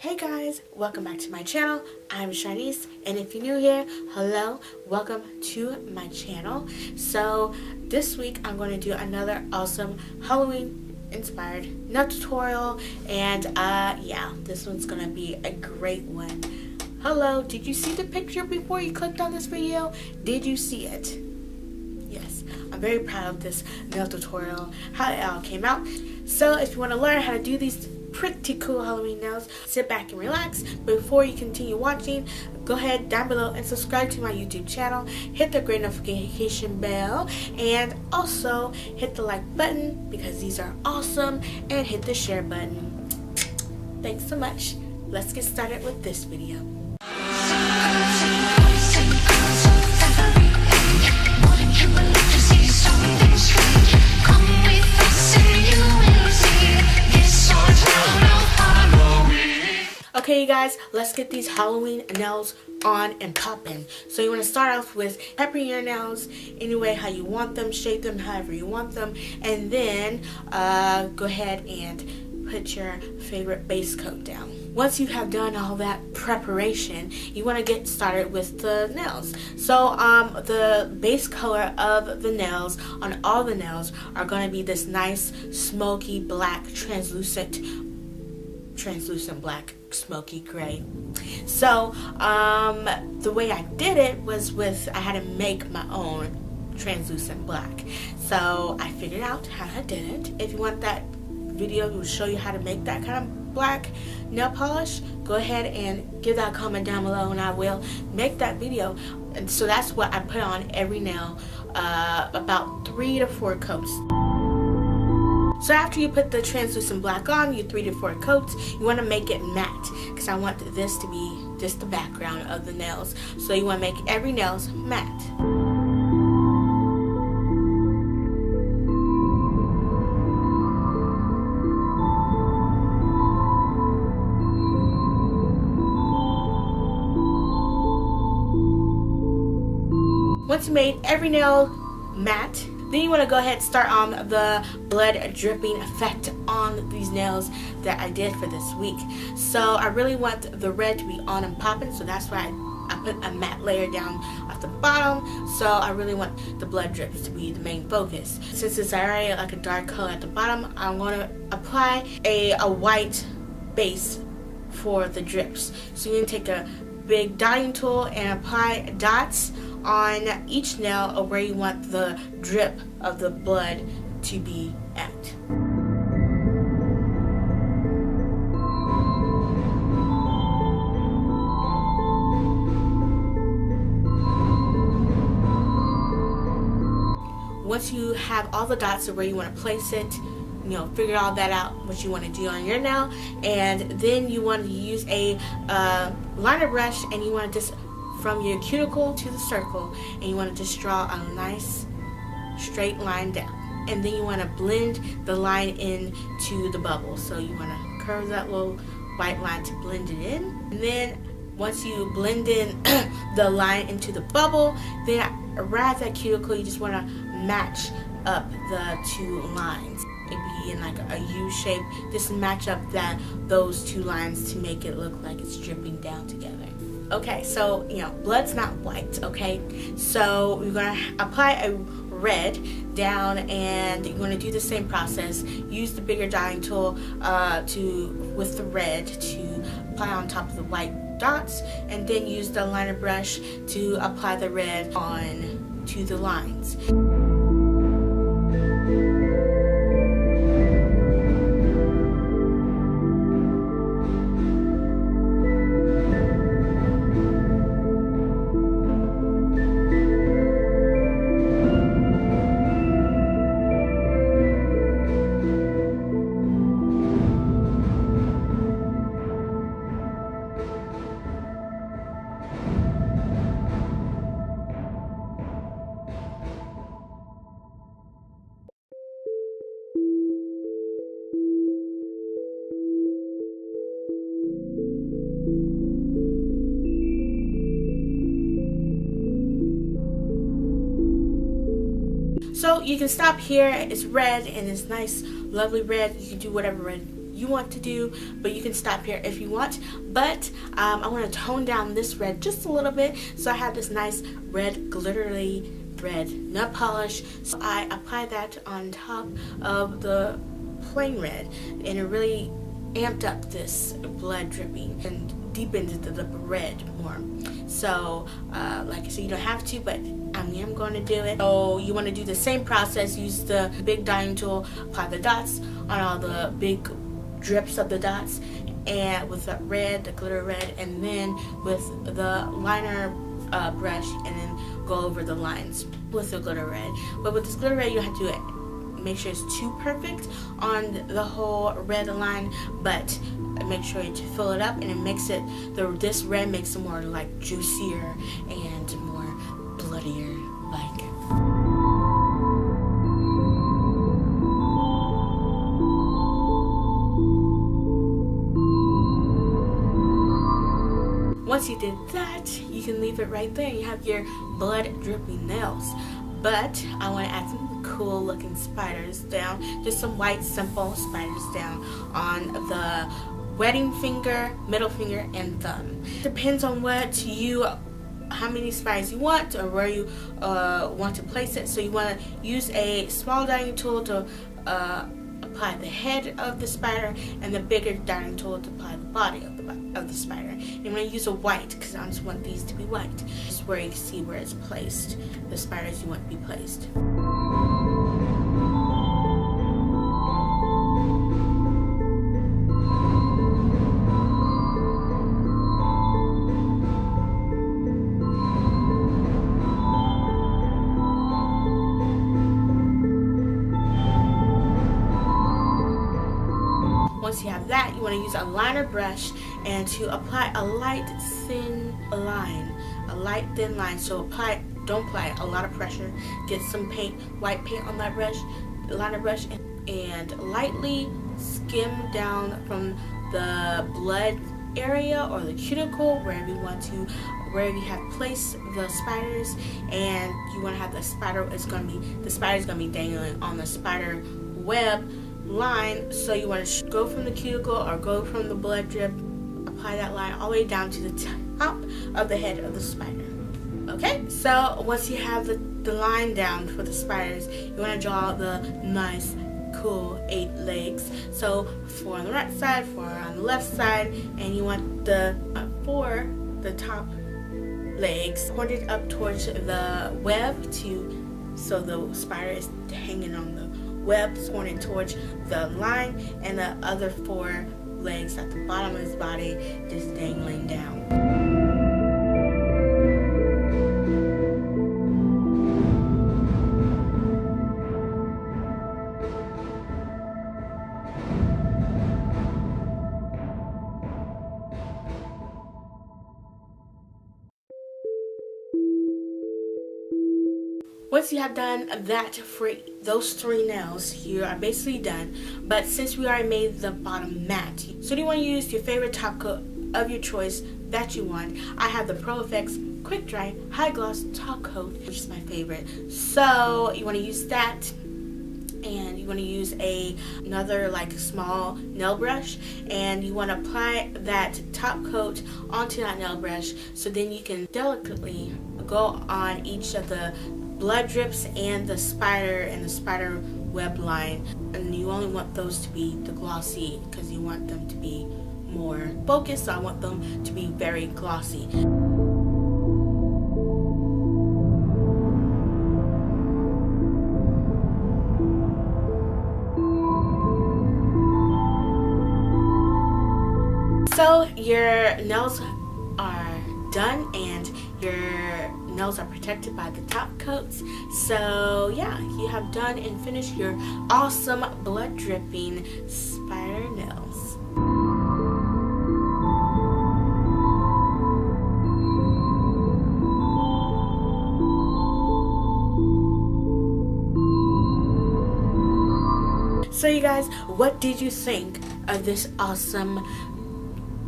Hey guys, welcome back to my channel. I'm Shanice, and if you're new here, hello, welcome to my channel. So this week I'm going to do another awesome Halloween inspired nail tutorial, and yeah, this one's going to be a great one. Hello, did you see the picture before you clicked on this video? Did you see it? Yes, I'm very proud of this nail tutorial, how it all came out. So if you want to learn how to do these pretty cool Halloween nails, sit back and relax. Before you continue watching, go ahead down below and subscribe to my YouTube channel, hit the great notification bell, and also hit the like button because these are awesome, and hit the share button. Thanks so much. Let's get started with this video. Okay, you guys, let's get these Halloween nails on and popping. So you want to start off with peppering your nails any way how you want them, shape them however you want them, and then go ahead and put your favorite base coat down. Once you have done all that preparation, you want to get started with the nails. So the base color of the nails on all the nails are going to be this nice smoky black, translucent black, smoky gray. So the way I did it was I had to make my own translucent black. So I figured out how I did it. If you want that video to show you how to make that kind of black nail polish, go ahead and give that a comment down below and I will make that video. And so that's what I put on every nail, about 3 to 4 coats. So after you put the translucent black on, your 3 to 4 coats, you want to make it matte, because I want this to be just the background of the nails. So you want to make every nails matte. Once you made every nail matte, then you want to go ahead and start on the blood dripping effect on these nails that I did for this week. So I really want the red to be on and popping, so that's why I put a matte layer down at the bottom. So I really want the blood drips to be the main focus. Since it's already like a dark color at the bottom, I'm going to apply a white base for the drips. So you can take a big dotting tool and apply dots on each nail of where you want the drip of the blood to be at. Once you have all the dots of where you want to place it, figure all that out, what you want to do on your nail, and then you want to use a liner brush, and you want to just from your cuticle to the circle, and you want to just draw a nice straight line down, and then you want to blend the line into the bubble. So you want to curve that little white line to blend it in, and then once you blend in the line into the bubble, then around that cuticle you just want to match up the 2 lines. It'd be in like a U shape. Just match up those 2 lines to make it look like it's dripping down together. Okay, so blood's not white, okay? So we're gonna apply a red down, and you're gonna do the same process. Use the bigger dotting tool with the red to apply on top of the white dots, and then use the liner brush to apply the red on to the lines. So you can stop here. It's red and it's nice, lovely red. You can do whatever red you want to do, but you can stop here if you want. But I want to tone down this red just a little bit, so I have this nice red, glittery red nail polish. So I apply that on top of the plain red, and it really amped up this blood dripping and deepened the red more. So like I said, you don't have to, but I'm going to do it. So you want to do the same process. Use the big dyeing tool, apply the dots on all the big drips of the dots, and with the red, the glitter red, and then with the liner brush, and then go over the lines with the glitter red. But with this glitter red, you don't have to do it. Make sure it's too perfect on the whole red line, but make sure to fill it up, and it makes it, this red makes it more like juicier and more bloodier like. Once you did that, you can leave it right there. You have your blood dripping nails. But I want to add some cool looking spiders down, just some white simple spiders down on the wedding finger, middle finger, and thumb. Depends on how many spiders you want, or where you want to place it. So you want to use a small dyeing tool to apply the head of the spider, and the bigger dyeing tool to apply the body of the spider. And I'm going to use a white because I just want these to be white. This is where you can see where it's placed, the spiders you want to be placed. Once you have that, you want to use a liner brush and to apply a light thin line. So don't apply a lot of pressure. Get some white paint on that liner brush, and lightly skim down from the blood area or the cuticle, wherever you have placed the spiders, and you want to have the spider is going to be dangling on the spider web line. So you want to go from the cuticle or go from the blood drip, apply that line all the way down to the top of the head of the spider. Okay, so once you have the line down for the spiders, you want to draw the nice cool 8 legs. So 4 on the right side, 4 on the left side, and you want the top legs pointed up towards the web so the spider is hanging on the web, pointed towards the line, and the other 4 legs at the bottom of his body just dangling down. Once you have done that for those 3 nails, you are basically done. But since we already made the bottom matte, so you want to use your favorite top coat of your choice that you want. I have the Pro Effects Quick Dry High Gloss Top Coat, which is my favorite. So you want to use that, and you want to use another like small nail brush, and you want to apply that top coat onto that nail brush, so then you can delicately go on each of the blood drips and the spider web line. And you only want those to be the glossy because you want them to be more focused. So I want them to be very glossy. So your nails are done, and your nails are protected by the top coats. So yeah, you have done and finished your awesome blood dripping spider nails. So you guys, what did you think of this awesome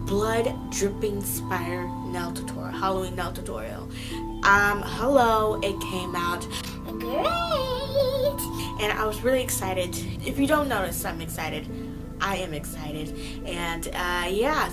blood dripping spider nail tutorial, Halloween nail tutorial? Hello, it came out great, and I was really excited. If you don't notice, I'm excited. I am excited. And yeah,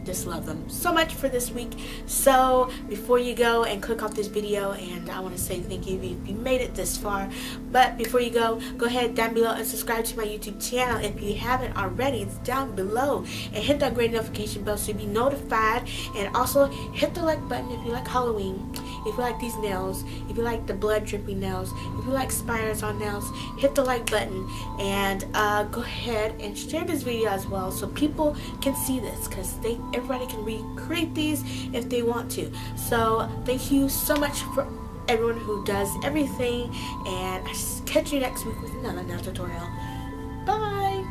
just love them so much for this week. So before you go and click off this video, and I want to say thank you if you made it this far, but before you go ahead down below and subscribe to my YouTube channel if you haven't already. It's down below, and hit that great notification bell so you'll be notified. And also hit the like button if you like Halloween, if you like these nails, if you like the blood dripping nails, if you like spiders on nails. Hit the like button, and go ahead and share this video as well so people can see this, because everybody can recreate these if they want to. So thank you so much for everyone who does everything, and I'll catch you next week with another nail tutorial. Bye.